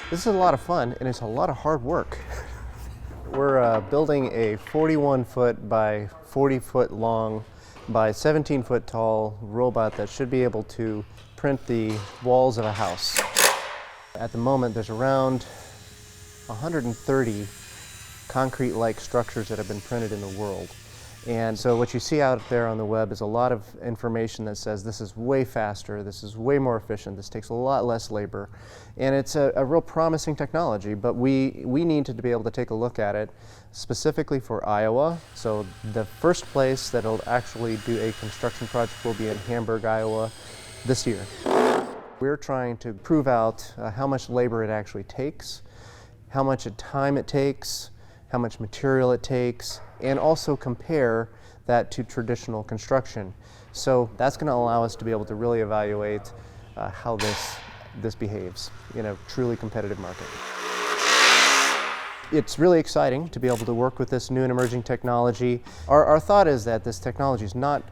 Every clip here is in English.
This is a lot of fun and it's a lot of hard work. We're building a 41-foot by 40-foot long by 17-foot tall robot that should be able to print the walls of a house. At the moment, there's around 130 concrete-like structures that have been printed in the world. And so what you see out there on the web is a lot of information that says this is way faster, this is way more efficient, this takes a lot less labor. And it's a real promising technology, but we need to be able to take a look at it specifically for Iowa. So the first place that will actually do a construction project will be in Hamburg, Iowa this year. We're trying to prove out how much labor it actually takes, how much time it takes, how much material it takes, and also compare that to traditional construction. So that's going to allow us to be able to really evaluate how this behaves in a truly competitive market. It's really exciting to be able to work with this new and emerging technology. Our thought is that this technology is not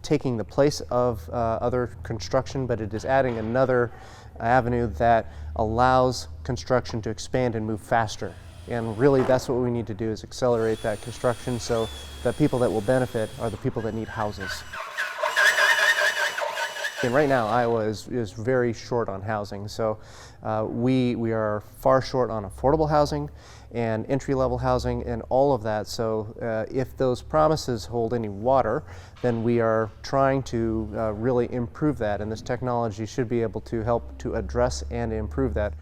taking the place of other construction, but it is adding another avenue that allows construction to expand and move faster. And really that's what we need to do, is accelerate that construction so the people that will benefit are the people that need houses. And right now Iowa is very short on housing, so we are far short on affordable housing and entry-level housing and all of that. So if those promises hold any water, then we are trying to really improve that, and this technology should be able to help to address and improve that.